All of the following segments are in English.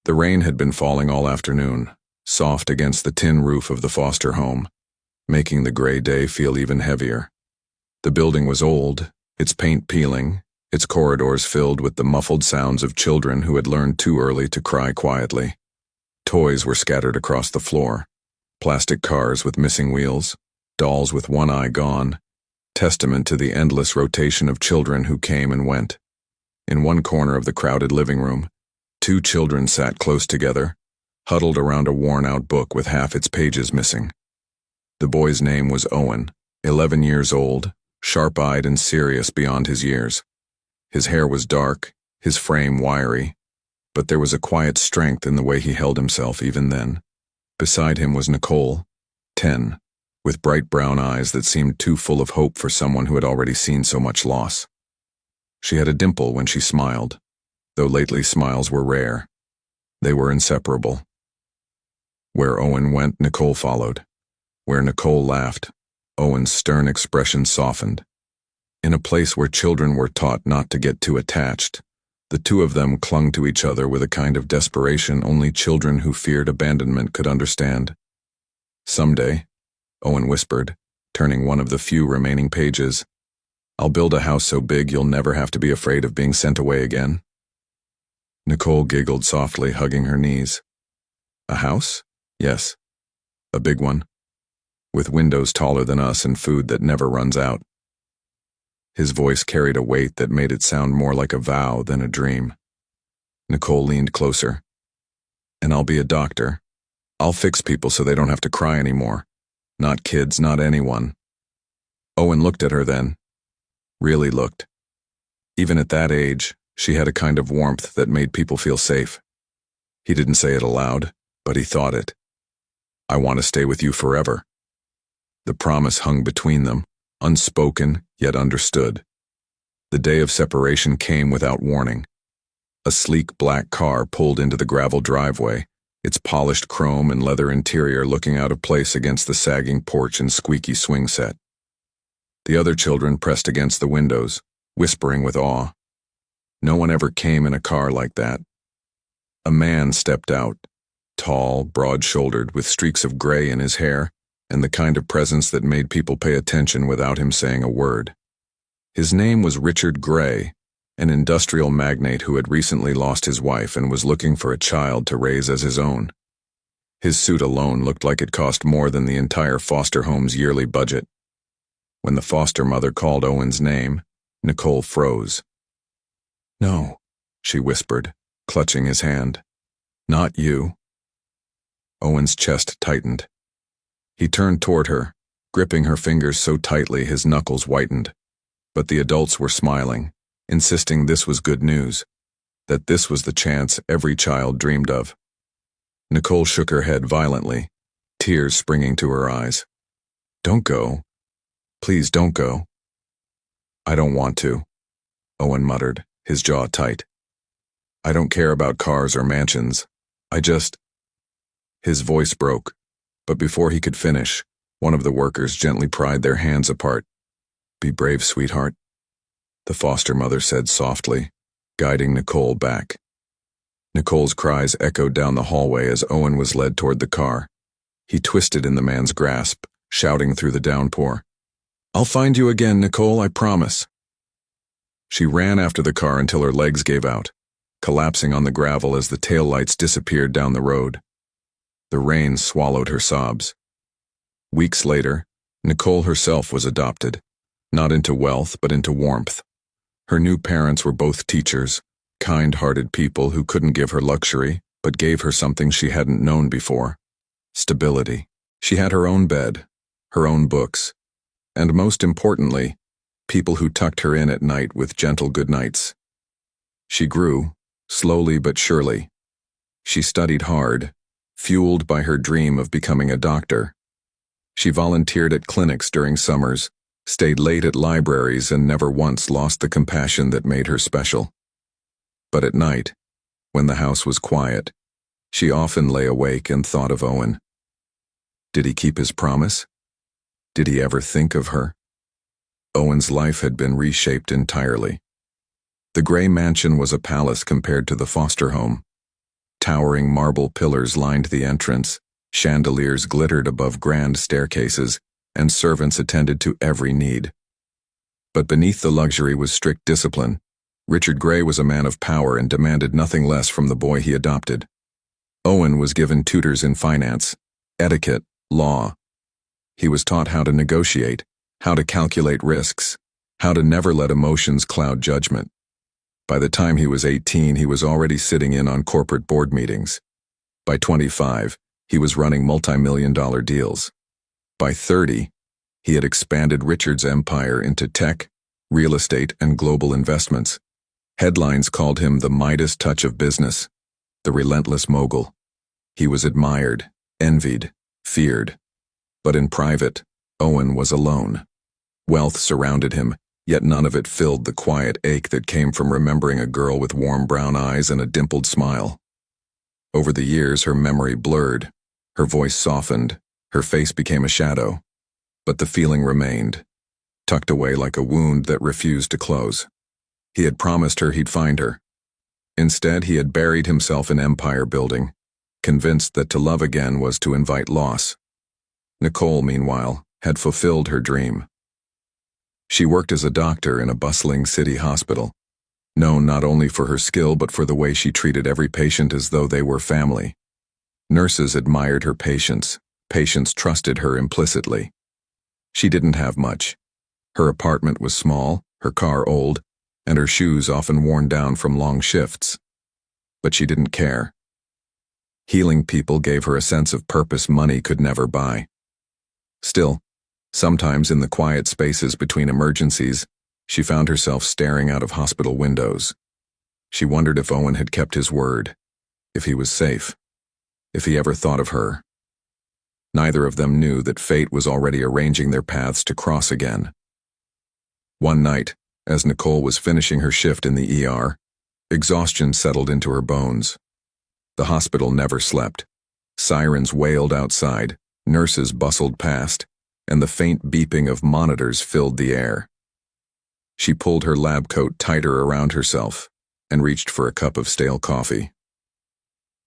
The rain had been falling all afternoon, soft against the tin roof of the foster home, making the gray day feel even heavier. The building was old, its paint peeling, its corridors filled with the muffled sounds of children who had learned too early to cry quietly. Toys were scattered across the floor, plastic cars with missing wheels, dolls with one eye gone, testament to the endless rotation of children who came and went. In one corner of the crowded living room, two children sat close together, huddled around a worn-out book with half its pages missing. The boy's name was Owen, 11 years old, sharp-eyed and serious beyond his years. His hair was dark, his frame wiry, but there was a quiet strength in the way he held himself even then. Beside him was Nicole, 10, with bright brown eyes that seemed too full of hope for someone who had already seen so much loss. She had a dimple when she smiled, though lately smiles were rare. They were inseparable. Where Owen went, Nicole followed. Where Nicole laughed, Owen's stern expression softened. In a place where children were taught not to get too attached, the two of them clung to each other with a kind of desperation only children who feared abandonment could understand. "Someday," Owen whispered, turning one of the few remaining pages, "I'll build a house so big you'll never have to be afraid of being sent away again." Nicole giggled softly, hugging her knees. "A house? Yes. A big one. With windows taller than us and food that never runs out." His voice carried a weight that made it sound more like a vow than a dream. Nicole leaned closer. "And I'll be a doctor. I'll fix people so they don't have to cry anymore. Not kids, not anyone." Owen looked at her then. Really looked. Even at that age, she had a kind of warmth that made people feel safe. He didn't say it aloud, but he thought it. "I want to stay with you forever." The promise hung between them, unspoken yet understood. The day of separation came without warning. A sleek black car pulled into the gravel driveway, its polished chrome and leather interior looking out of place against the sagging porch and squeaky swing set. The other children pressed against the windows, whispering with awe. No one ever came in a car like that. A man stepped out, tall, broad-shouldered, with streaks of gray in his hair, and the kind of presence that made people pay attention without him saying a word. His name was Richard Gray, an industrial magnate who had recently lost his wife and was looking for a child to raise as his own. His suit alone looked like it cost more than the entire foster home's yearly budget. When the foster mother called Owen's name, Nicole froze. "No," she whispered, clutching his hand. "Not you." Owen's chest tightened. He turned toward her, gripping her fingers so tightly his knuckles whitened. But the adults were smiling, insisting this was good news, that this was the chance every child dreamed of. Nicole shook her head violently, tears springing to her eyes. "Don't go. Please don't go." "I don't want to," Owen muttered, his jaw tight. "I don't care about cars or mansions. I just—" His voice broke, but before he could finish, one of the workers gently pried their hands apart. "Be brave, sweetheart," the foster mother said softly, guiding Nicole back. Nicole's cries echoed down the hallway as Owen was led toward the car. He twisted in the man's grasp, shouting through the downpour, "I'll find you again, Nicole, I promise." She ran after the car until her legs gave out, collapsing on the gravel as the taillights disappeared down the road. The rain swallowed her sobs. Weeks later, Nicole herself was adopted, not into wealth but into warmth. Her new parents were both teachers, kind-hearted people who couldn't give her luxury, but gave her something she hadn't known before: stability. She had her own bed, her own books, and most importantly, people who tucked her in at night with gentle goodnights. She grew, slowly but surely. She studied hard, fueled by her dream of becoming a doctor. She volunteered at clinics during summers, stayed late at libraries, and never once lost the compassion that made her special. But at night, when the house was quiet, she often lay awake and thought of Owen. Did he keep his promise? Did he ever think of her? Owen's life had been reshaped entirely. The gray mansion was a palace compared to the foster home. Towering marble pillars lined the entrance, chandeliers glittered above grand staircases, and servants attended to every need. But beneath the luxury was strict discipline. Richard Gray was a man of power and demanded nothing less from the boy he adopted. Owen was given tutors in finance, etiquette, law. He was taught how to negotiate, how to calculate risks, how to never let emotions cloud judgment. By the time he was 18, he was already sitting in on corporate board meetings. By 25, he was running multi-million-dollar deals. By 30, he had expanded Richard's empire into tech, real estate, and global investments. Headlines called him the Midas touch of business, the relentless mogul. He was admired, envied, feared. But in private, Owen was alone. Wealth surrounded him, yet none of it filled the quiet ache that came from remembering a girl with warm brown eyes and a dimpled smile. Over the years, her memory blurred, her voice softened, her face became a shadow. But the feeling remained, tucked away like a wound that refused to close. He had promised her he'd find her. Instead, he had buried himself in empire building, convinced that to love again was to invite loss. Nicole, meanwhile, had fulfilled her dream. She worked as a doctor in a bustling city hospital, known not only for her skill but for the way she treated every patient as though they were family. Nurses admired her patience. Patients trusted her implicitly. She didn't have much. Her apartment was small, her car old, and her shoes often worn down from long shifts. But she didn't care. Healing people gave her a sense of purpose money could never buy. Still, sometimes in the quiet spaces between emergencies, she found herself staring out of hospital windows. She wondered if Owen had kept his word, if he was safe, if he ever thought of her. Neither of them knew that fate was already arranging their paths to cross again. One night, as Nicole was finishing her shift in the ER, exhaustion settled into her bones. The hospital never slept. Sirens wailed outside, nurses bustled past, and the faint beeping of monitors filled the air. She pulled her lab coat tighter around herself and reached for a cup of stale coffee.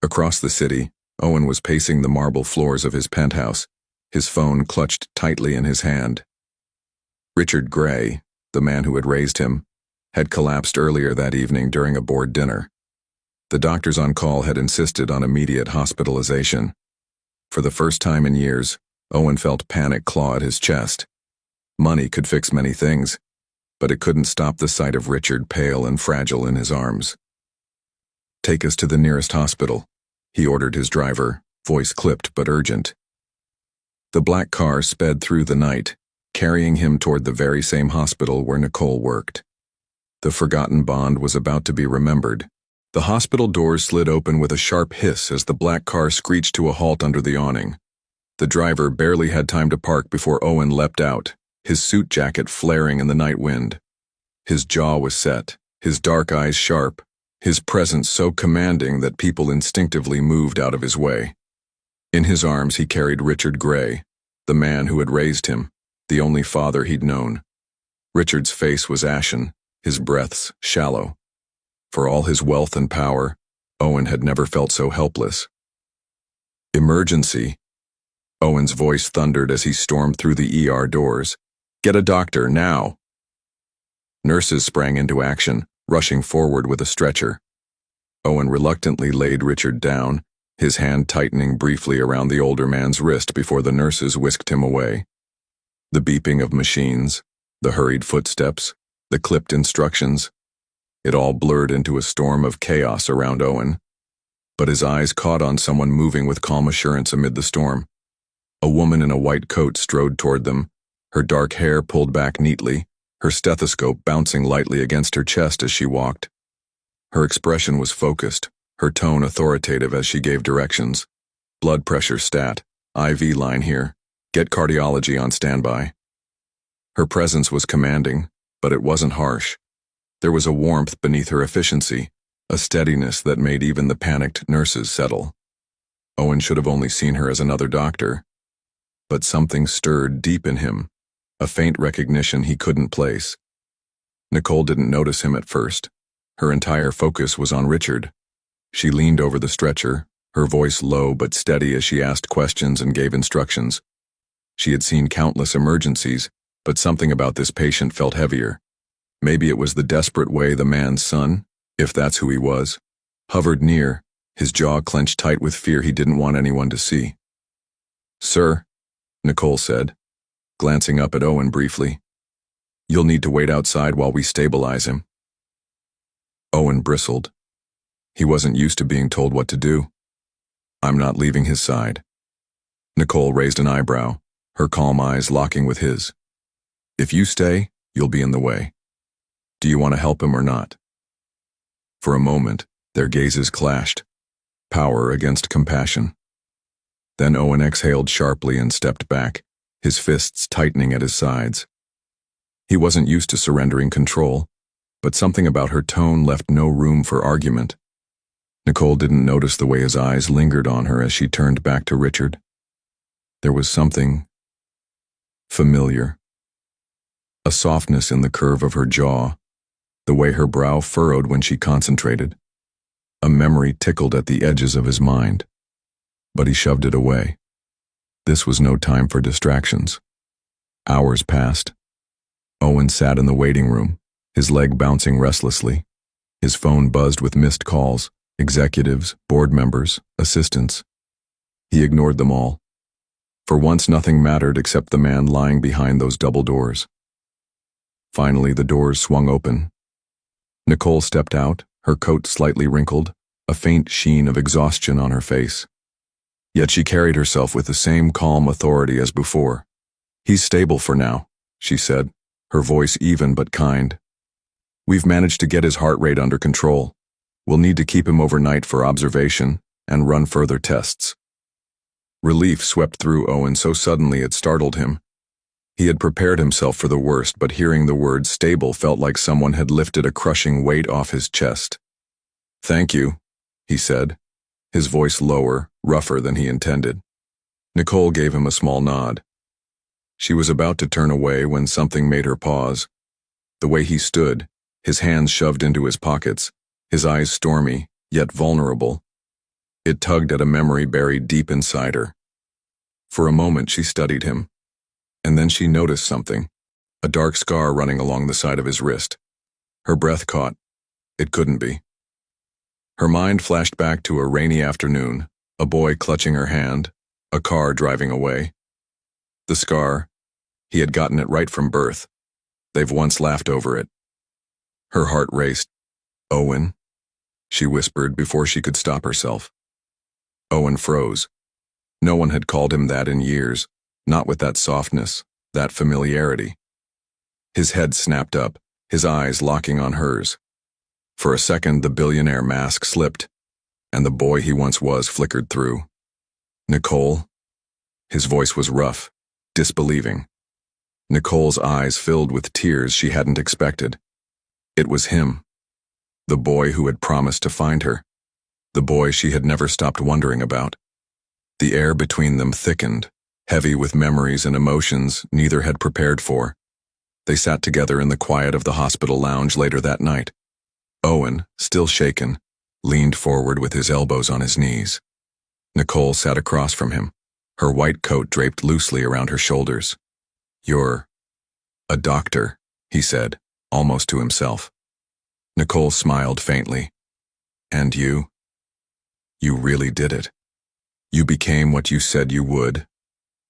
Across the city, Owen was pacing the marble floors of his penthouse, his phone clutched tightly in his hand. Richard Gray, the man who had raised him, had collapsed earlier that evening during a board dinner. The doctors on call had insisted on immediate hospitalization. For the first time in years, Owen felt panic claw at his chest. Money could fix many things, but it couldn't stop the sight of Richard pale and fragile in his arms. "Take us to the nearest hospital," he ordered his driver, voice clipped but urgent. The black car sped through the night, carrying him toward the very same hospital where Nicole worked. The forgotten bond was about to be remembered. The hospital doors slid open with a sharp hiss as the black car screeched to a halt under the awning. The driver barely had time to park before Owen leapt out, his suit jacket flaring in the night wind. His jaw was set, his dark eyes sharp, his presence so commanding that people instinctively moved out of his way. In his arms he carried Richard Gray, the man who had raised him, the only father he'd known. Richard's face was ashen, his breaths shallow. For all his wealth and power, Owen had never felt so helpless. "Emergency," Owen's voice thundered as he stormed through the ER doors. "Get a doctor, now!" Nurses sprang into action, rushing forward with a stretcher. Owen reluctantly laid Richard down, his hand tightening briefly around the older man's wrist before the nurses whisked him away. The beeping of machines, the hurried footsteps, the clipped instructions, it all blurred into a storm of chaos around Owen. But his eyes caught on someone moving with calm assurance amid the storm. A woman in a white coat strode toward them, her dark hair pulled back neatly, her stethoscope bouncing lightly against her chest as she walked. Her expression was focused, her tone authoritative as she gave directions. "Blood pressure stat, IV line here. Get cardiology on standby." Her presence was commanding, but it wasn't harsh. There was a warmth beneath her efficiency, a steadiness that made even the panicked nurses settle. Owen should have only seen her as another doctor. But something stirred deep in him, a faint recognition he couldn't place. Nicole didn't notice him at first. Her entire focus was on Richard. She leaned over the stretcher, her voice low but steady as she asked questions and gave instructions. She had seen countless emergencies, but something about this patient felt heavier. Maybe it was the desperate way the man's son, if that's who he was, hovered near, his jaw clenched tight with fear he didn't want anyone to see. "Sir," Nicole said, glancing up at Owen briefly, "you'll need to wait outside while we stabilize him." Owen bristled. He wasn't used to being told what to do. "I'm not leaving his side." Nicole raised an eyebrow, her calm eyes locking with his. "If you stay, you'll be in the way. Do you want to help him or not?" For a moment, their gazes clashed, power against compassion. Then Owen exhaled sharply and stepped back, his fists tightening at his sides. He wasn't used to surrendering control, but something about her tone left no room for argument. Nicole didn't notice the way his eyes lingered on her as she turned back to Richard. There was something familiar. A softness in the curve of her jaw, the way her brow furrowed when she concentrated. A memory tickled at the edges of his mind, but he shoved it away. This was no time for distractions. Hours passed. Owen sat in the waiting room, his leg bouncing restlessly. His phone buzzed with missed calls, executives, board members, assistants. He ignored them all. For once, nothing mattered except the man lying behind those double doors. Finally, the doors swung open. Nicole stepped out, her coat slightly wrinkled, a faint sheen of exhaustion on her face. Yet she carried herself with the same calm authority as before. "He's stable for now," she said, her voice even but kind. "We've managed to get his heart rate under control. We'll need to keep him overnight for observation and run further tests." Relief swept through Owen so suddenly it startled him. He had prepared himself for the worst, but hearing the word stable felt like someone had lifted a crushing weight off his chest. "Thank you," he said, his voice lower, rougher than he intended. Nicole gave him a small nod. She was about to turn away when something made her pause. The way he stood, his hands shoved into his pockets, his eyes stormy, yet vulnerable. It tugged at a memory buried deep inside her. For a moment she studied him, and then she noticed something, a dark scar running along the side of his wrist. Her breath caught. It couldn't be. Her mind flashed back to a rainy afternoon, a boy clutching her hand, a car driving away. The scar, he had gotten it right from birth. They've once laughed over it. Her heart raced. "Owen," she whispered before she could stop herself. Owen froze. No one had called him that in years, not with that softness, that familiarity. His head snapped up, his eyes locking on hers. For a second, the billionaire mask slipped, and the boy he once was flickered through. "Nicole?" His voice was rough, disbelieving. Nicole's eyes filled with tears she hadn't expected. It was him, the boy who had promised to find her, the boy she had never stopped wondering about. The air between them thickened, heavy with memories and emotions neither had prepared for. They sat together in the quiet of the hospital lounge later that night. Owen, still shaken, leaned forward with his elbows on his knees. Nicole sat across from him, her white coat draped loosely around her shoulders. "You're a doctor," he said, almost to himself. Nicole smiled faintly. "And you? You really did it. You became what you said you would.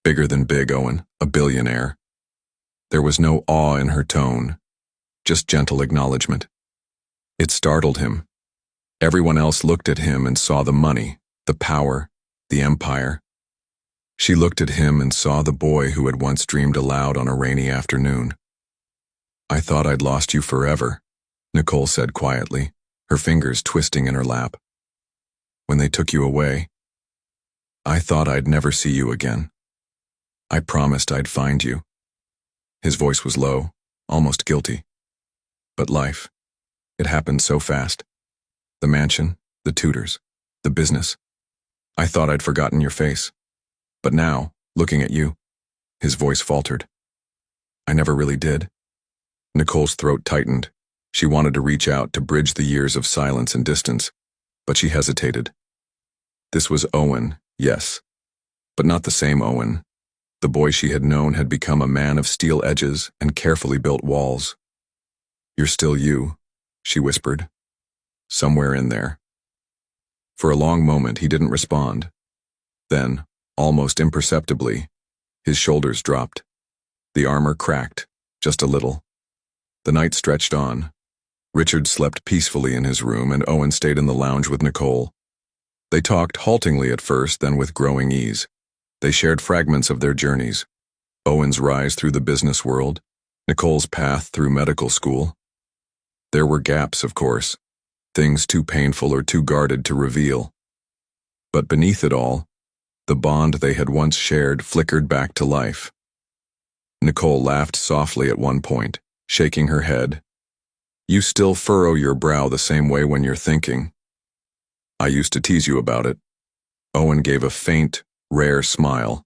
Bigger than big, Owen, a billionaire." There was no awe in her tone, just gentle acknowledgement. It startled him. Everyone else looked at him and saw the money, the power, the empire. She looked at him and saw the boy who had once dreamed aloud on a rainy afternoon. "I thought I'd lost you forever," Nicole said quietly, her fingers twisting in her lap. "When they took you away, I thought I'd never see you again. I promised I'd find you." His voice was low, almost guilty. "But life, it happened so fast. The mansion, the tutors, the business. I thought I'd forgotten your face. But now, looking at you," his voice faltered, "I never really did." Nicole's throat tightened. She wanted to reach out to bridge the years of silence and distance. but she hesitated. This was Owen, yes, but not the same Owen. The boy she had known had become a man of steel edges and carefully built walls. "You're still you," she whispered. "Somewhere in there." For a long moment he didn't respond. Then, almost imperceptibly, his shoulders dropped. The armor cracked, just a little. The night stretched on. Richard slept peacefully in his room, and Owen stayed in the lounge with Nicole. They talked haltingly at first, then with growing ease. They shared fragments of their journeys. Owen's rise through the business world, Nicole's path through medical school. There were gaps, of course, things too painful or too guarded to reveal. But beneath it all, the bond they had once shared flickered back to life. Nicole laughed softly at one point, shaking her head. "You still furrow your brow the same way when you're thinking. I used to tease you about it." Owen gave a faint, rare smile.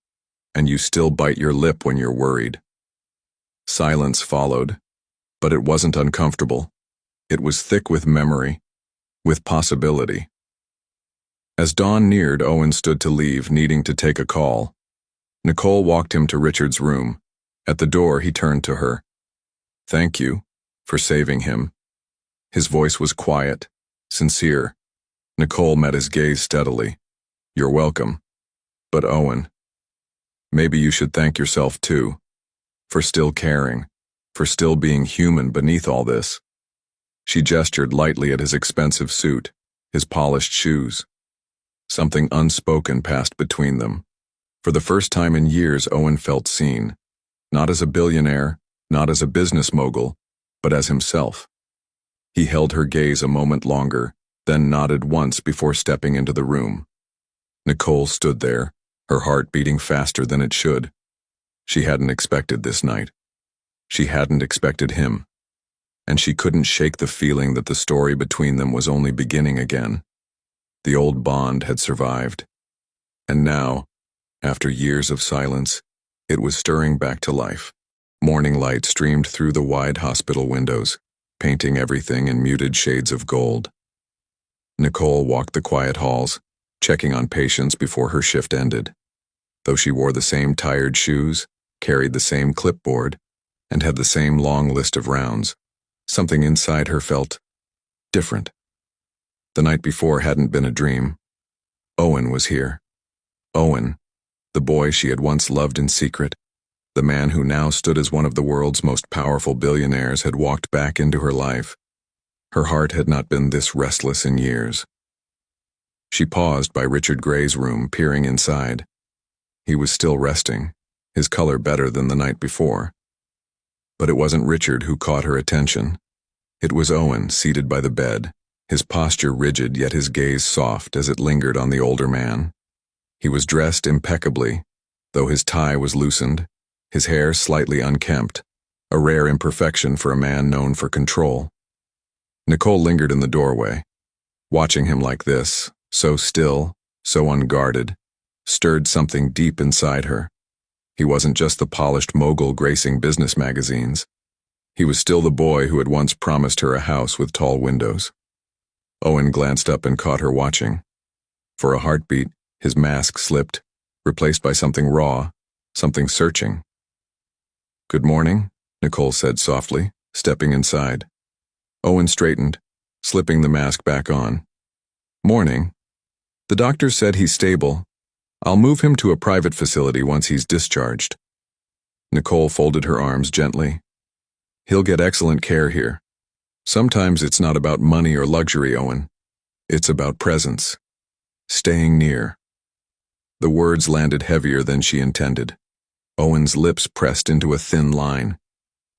"And you still bite your lip when you're worried." Silence followed, but it wasn't uncomfortable. It was thick with memory, with possibility. As dawn neared, Owen stood to leave, needing to take a call. Nicole walked him to Richard's room. At the door, he turned to her. "Thank you for saving him." His voice was quiet, sincere. Nicole met his gaze steadily. "You're welcome. But Owen, maybe you should thank yourself too, for still caring, for still being human beneath all this." She gestured lightly at his expensive suit, his polished shoes. Something unspoken passed between them. For the first time in years, Owen felt seen, not as a billionaire, not as a business mogul, but as himself. He held her gaze a moment longer, then nodded once before stepping into the room. Nicole stood there, her heart beating faster than it should. She hadn't expected this night. She hadn't expected him. And she couldn't shake the feeling that the story between them was only beginning again. The old bond had survived. And now, after years of silence, it was stirring back to life. Morning light streamed through the wide hospital windows, painting everything in muted shades of gold. Nicole walked the quiet halls, checking on patients before her shift ended. Though she wore the same tired shoes, carried the same clipboard, and had the same long list of rounds, something inside her felt different. The night before hadn't been a dream. Owen was here. Owen, the boy she had once loved in secret, the man who now stood as one of the world's most powerful billionaires, had walked back into her life. Her heart had not been this restless in years. She paused by Richard Gray's room, peering inside. He was still resting, his color better than the night before. But it wasn't Richard who caught her attention. It was Owen, seated by the bed, his posture rigid yet his gaze soft as it lingered on the older man. He was dressed impeccably, though his tie was loosened, his hair slightly unkempt, a rare imperfection for a man known for control. Nicole lingered in the doorway. Watching him like this, so still, so unguarded, stirred something deep inside her. He wasn't just the polished mogul gracing business magazines. He was still the boy who had once promised her a house with tall windows. Owen glanced up and caught her watching. For a heartbeat, his mask slipped, replaced by something raw, something searching. "Good morning," Nicole said softly, stepping inside. Owen straightened, slipping the mask back on. "Morning. The doctor said he's stable. I'll move him to a private facility once he's discharged." Nicole folded her arms gently. "He'll get excellent care here. Sometimes it's not about money or luxury, Owen. It's about presence. Staying near." The words landed heavier than she intended. Owen's lips pressed into a thin line.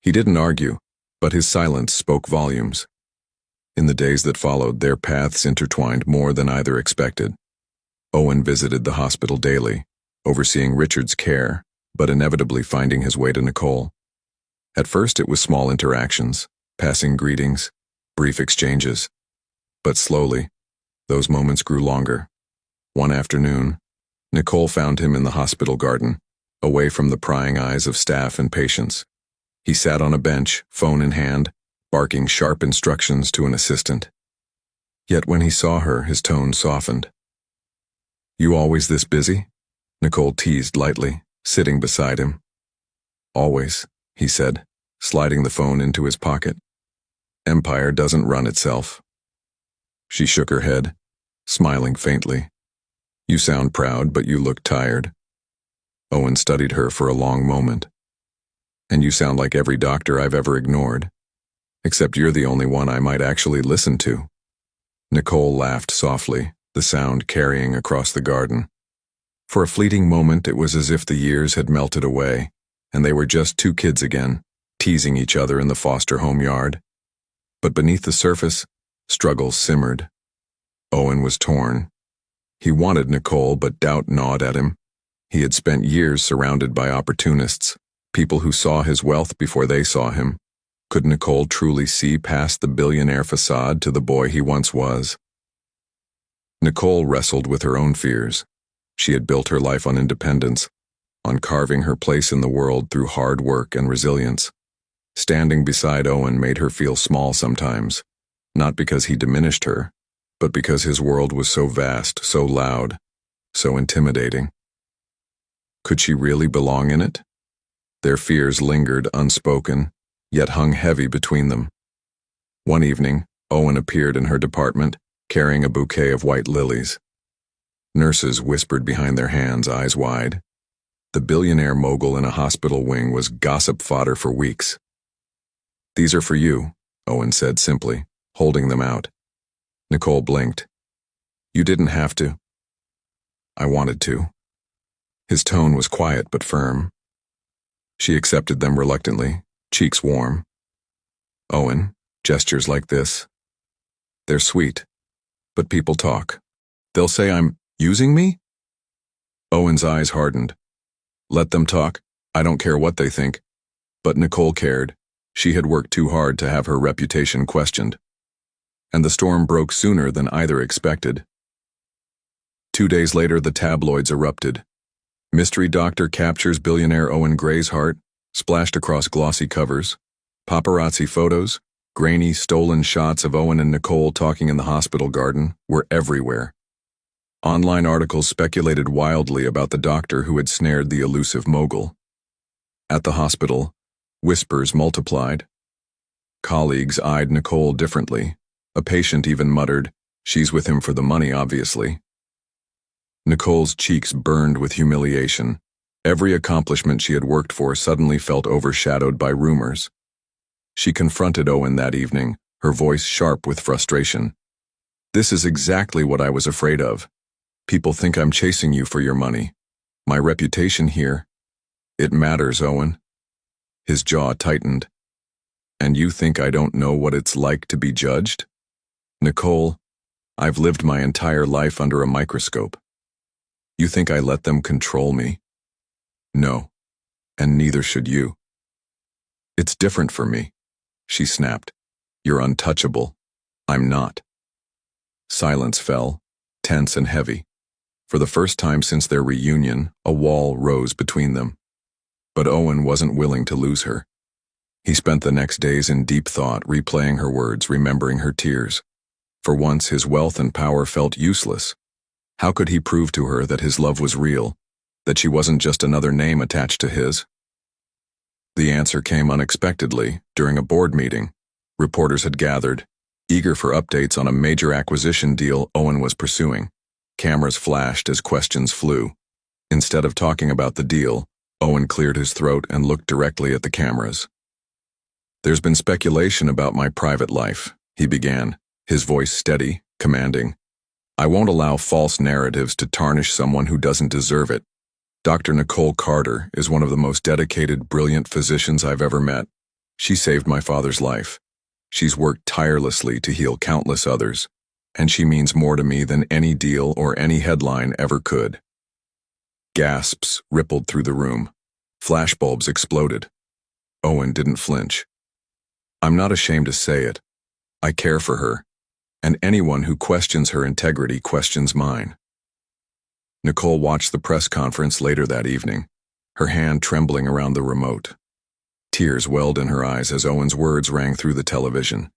He didn't argue, but his silence spoke volumes. In the days that followed, their paths intertwined more than either expected. Owen visited the hospital daily, overseeing Richard's care, but inevitably finding his way to Nicole. At first it was small interactions, passing greetings, brief exchanges. But slowly, those moments grew longer. One afternoon, Nicole found him in the hospital garden, away from the prying eyes of staff and patients. He sat on a bench, phone in hand, barking sharp instructions to an assistant. Yet when he saw her, his tone softened. "You always this busy?" Nicole teased lightly, sitting beside him. "Always," he said, sliding the phone into his pocket. "Empire doesn't run itself." She shook her head, smiling faintly. "You sound proud, but you look tired." Owen studied her for a long moment. "And you sound like every doctor I've ever ignored. Except you're the only one I might actually listen to." Nicole laughed softly, the sound carrying across the garden. For a fleeting moment it was as if the years had melted away, and they were just two kids again, teasing each other in the foster home yard. But beneath the surface, struggles simmered. Owen was torn. He wanted Nicole, but doubt gnawed at him. He had spent years surrounded by opportunists, people who saw his wealth before they saw him. Could Nicole truly see past the billionaire facade to the boy he once was? Nicole wrestled with her own fears. She had built her life on independence, on carving her place in the world through hard work and resilience. Standing beside Owen made her feel small sometimes, not because he diminished her, but because his world was so vast, so loud, so intimidating. Could she really belong in it? Their fears lingered unspoken, yet hung heavy between them. One evening, Owen appeared in her department, carrying a bouquet of white lilies. Nurses whispered behind their hands, eyes wide. The billionaire mogul in a hospital wing was gossip fodder for weeks. "These are for you," Owen said simply, holding them out. Nicole blinked. "You didn't have to." "I wanted to." His tone was quiet but firm. She accepted them reluctantly, cheeks warm. "Owen, gestures like this. They're sweet, but people talk. They'll say I'm using me?" Owen's eyes hardened. "Let them talk. I don't care what they think." But Nicole cared. She had worked too hard to have her reputation questioned. And the storm broke sooner than either expected. 2 days later, the tabloids erupted. "Mystery doctor captures billionaire Owen Gray's heart," splashed across glossy covers. Paparazzi photos, grainy, stolen shots of Owen and Nicole talking in the hospital garden, were everywhere. Online articles speculated wildly about the doctor who had snared the elusive mogul. At the hospital, whispers multiplied. Colleagues eyed Nicole differently. A patient even muttered, "She's with him for the money, obviously." Nicole's cheeks burned with humiliation. Every accomplishment she had worked for suddenly felt overshadowed by rumors. She confronted Owen that evening, her voice sharp with frustration. "This is exactly what I was afraid of. People think I'm chasing you for your money. My reputation here. It matters, Owen." His jaw tightened. "And you think I don't know what it's like to be judged? Nicole, I've lived my entire life under a microscope. You think I let them control me? No, and neither should you." "It's different for me," she snapped. "You're untouchable. I'm not." Silence fell, tense and heavy. For the first time since their reunion, a wall rose between them. But Owen wasn't willing to lose her. He spent the next days in deep thought, replaying her words, remembering her tears. For once, his wealth and power felt useless. How could he prove to her that his love was real, that she wasn't just another name attached to his? The answer came unexpectedly during a board meeting. Reporters had gathered, eager for updates on a major acquisition deal Owen was pursuing. Cameras flashed as questions flew. Instead of talking about the deal, Owen cleared his throat and looked directly at the cameras. "There's been speculation about my private life," he began, his voice steady, commanding. "I won't allow false narratives to tarnish someone who doesn't deserve it. Dr. Nicole Carter is one of the most dedicated, brilliant physicians I've ever met. She saved my father's life. She's worked tirelessly to heal countless others, and she means more to me than any deal or any headline ever could." Gasps rippled through the room. Flashbulbs exploded. Owen didn't flinch. "I'm not ashamed to say it. I care for her, and anyone who questions her integrity questions mine." Nicole watched the press conference later that evening, her hand trembling around the remote. Tears welled in her eyes as Owen's words rang through the television.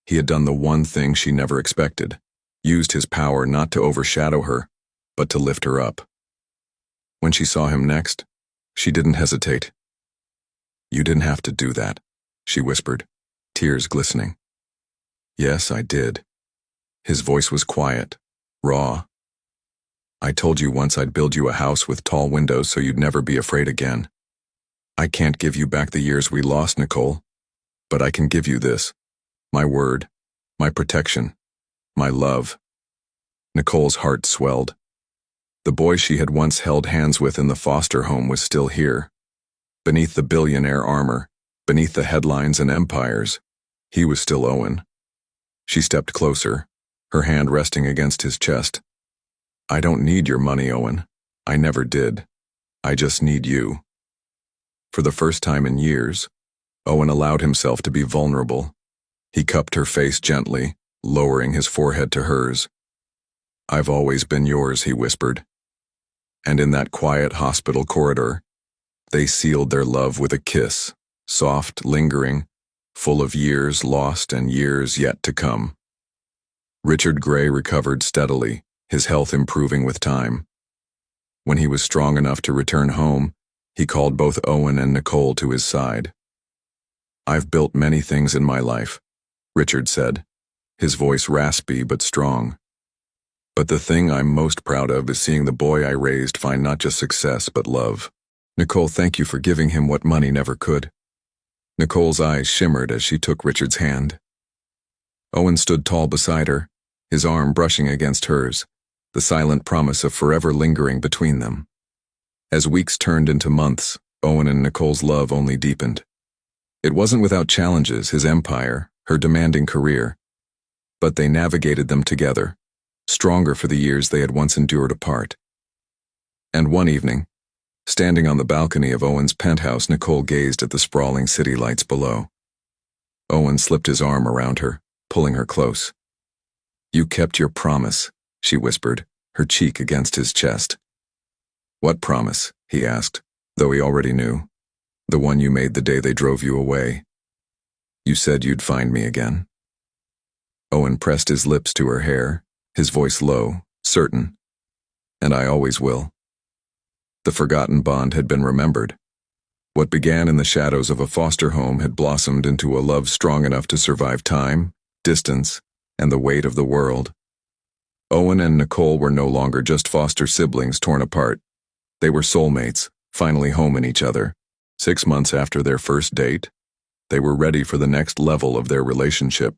He had done the one thing she never expected. used his power not to overshadow her, but to lift her up. When she saw him next, she didn't hesitate. "You didn't have to do that," she whispered, tears glistening. "Yes, I did." His voice was quiet, raw. "I told you once I'd build you a house with tall windows so you'd never be afraid again. I can't give you back the years we lost, Nicole, but I can give you this, my word, my protection, my love." Nicole's heart swelled. The boy she had once held hands with in the foster home was still here. Beneath the billionaire armor, beneath the headlines and empires, he was still Owen. She stepped closer, her hand resting against his chest. "I don't need your money, Owen. I never did. I just need you." For the first time in years, Owen allowed himself to be vulnerable. He cupped her face gently, lowering his forehead to hers. "I've always been yours," he whispered. And in that quiet hospital corridor, they sealed their love with a kiss, soft, lingering, full of years lost and years yet to come. Richard Gray recovered steadily, his health improving with time. When he was strong enough to return home, he called both Owen and Nicole to his side. "I've built many things in my life," Richard said, his voice raspy but strong. "But the thing I'm most proud of is seeing the boy I raised find not just success but love. Nicole, thank you for giving him what money never could." Nicole's eyes shimmered as she took Richard's hand. Owen stood tall beside her, his arm brushing against hers, the silent promise of forever lingering between them. As weeks turned into months, Owen and Nicole's love only deepened. It wasn't without challenges, his empire, her demanding career. But they navigated them together, stronger for the years they had once endured apart. And one evening, standing on the balcony of Owen's penthouse, Nicole gazed at the sprawling city lights below. Owen slipped his arm around her, pulling her close. "You kept your promise," she whispered, her cheek against his chest. "What promise?" he asked, though he already knew. "The one you made the day they drove you away. You said you'd find me again." Owen pressed his lips to her hair, his voice low, certain. "And I always will." The forgotten bond had been remembered. What began in the shadows of a foster home had blossomed into a love strong enough to survive time, distance, and the weight of the world. Owen and Nicole were no longer just foster siblings torn apart. They were soulmates, finally home in each other. 6 months after their first date, they were ready for the next level of their relationship.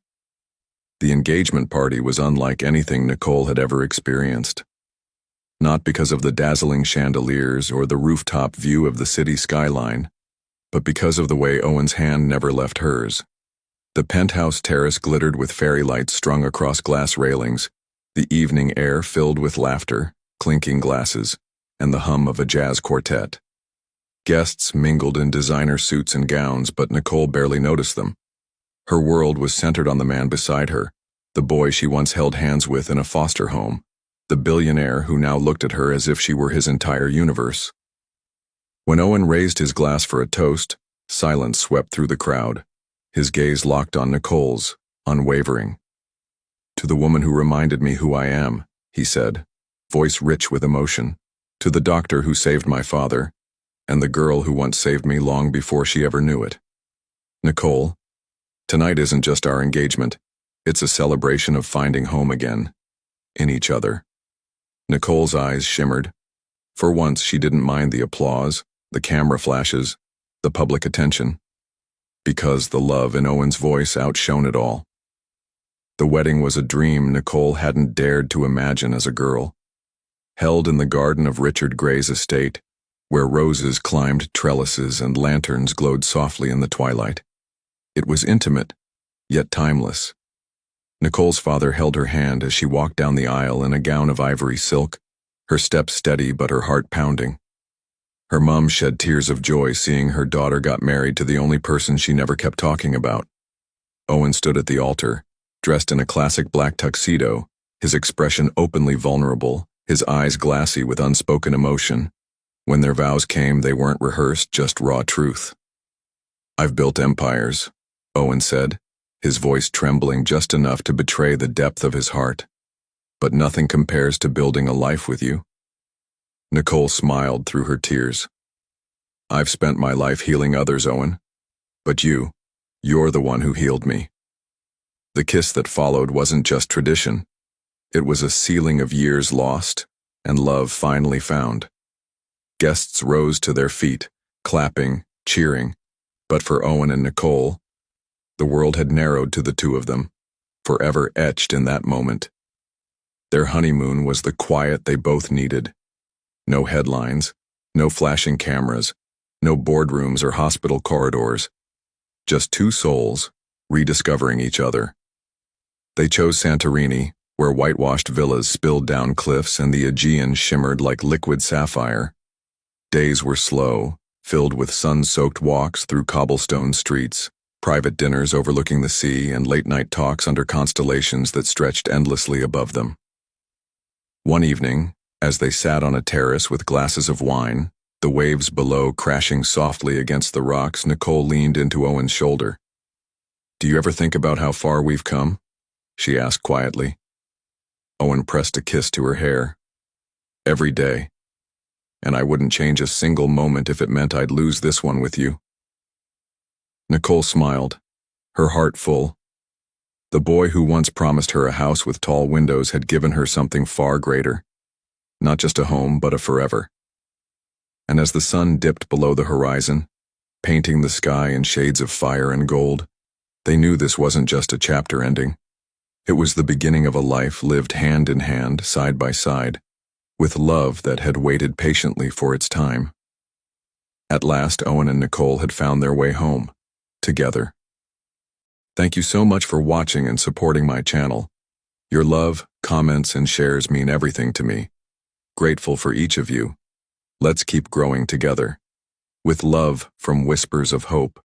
The engagement party was unlike anything Nicole had ever experienced. Not because of the dazzling chandeliers or the rooftop view of the city skyline, but because of the way Owen's hand never left hers. The penthouse terrace glittered with fairy lights strung across glass railings, the evening air filled with laughter, clinking glasses, and the hum of a jazz quartet. Guests mingled in designer suits and gowns, but Nicole barely noticed them. Her world was centered on the man beside her, the boy she once held hands with in a foster home, the billionaire who now looked at her as if she were his entire universe. When Owen raised his glass for a toast, silence swept through the crowd, his gaze locked on Nicole's, unwavering. "To the woman who reminded me who I am," he said, voice rich with emotion. "To the doctor who saved my father, and the girl who once saved me long before she ever knew it. Nicole, tonight isn't just our engagement, it's a celebration of finding home again, in each other." Nicole's eyes shimmered. For once she didn't mind the applause, the camera flashes, the public attention, because the love in Owen's voice outshone it all. The wedding was a dream Nicole hadn't dared to imagine as a girl. Held in the garden of Richard Gray's estate, where roses climbed trellises and lanterns glowed softly in the twilight. It was intimate, yet timeless. Nicole's father held her hand as she walked down the aisle in a gown of ivory silk, her step steady but her heart pounding. Her mom shed tears of joy seeing her daughter got married to the only person she never kept talking about. Owen stood at the altar, dressed in a classic black tuxedo, his expression openly vulnerable, his eyes glassy with unspoken emotion. When their vows came, they weren't rehearsed, just raw truth. "I've built empires," Owen said, his voice trembling just enough to betray the depth of his heart. but nothing compares to building a life with you. Nicole smiled through her tears. I've spent my life healing others, Owen. But you're the one who healed me. The kiss that followed wasn't just tradition. It was a sealing of years lost and love finally found. Guests rose to their feet, clapping, cheering. But for Owen and Nicole, the world had narrowed to the two of them, forever etched in that moment. Their honeymoon was the quiet they both needed. No headlines, no flashing cameras, no boardrooms or hospital corridors. Just two souls, rediscovering each other. They chose Santorini, where whitewashed villas spilled down cliffs and the Aegean shimmered like liquid sapphire. Days were slow, filled with sun-soaked walks through cobblestone streets, private dinners overlooking the sea, and late-night talks under constellations that stretched endlessly above them. One evening, as they sat on a terrace with glasses of wine, the waves below crashing softly against the rocks, Nicole leaned into Owen's shoulder. "Do you ever think about how far we've come?" she asked quietly. Owen pressed a kiss to her hair. "Every day. And I wouldn't change a single moment if it meant I'd lose this one with you." Nicole smiled, her heart full. The boy who once promised her a house with tall windows had given her something far greater. Not just a home, but a forever. And as the sun dipped below the horizon, painting the sky in shades of fire and gold, they knew this wasn't just a chapter ending. It was the beginning of a life lived hand in hand, side by side, with love that had waited patiently for its time. At last, Owen and Nicole had found their way home, together. Thank you so much for watching and supporting my channel. Your love, comments, and shares mean everything to me. Grateful for each of you. Let's keep growing together. With love from Whispers of Hope.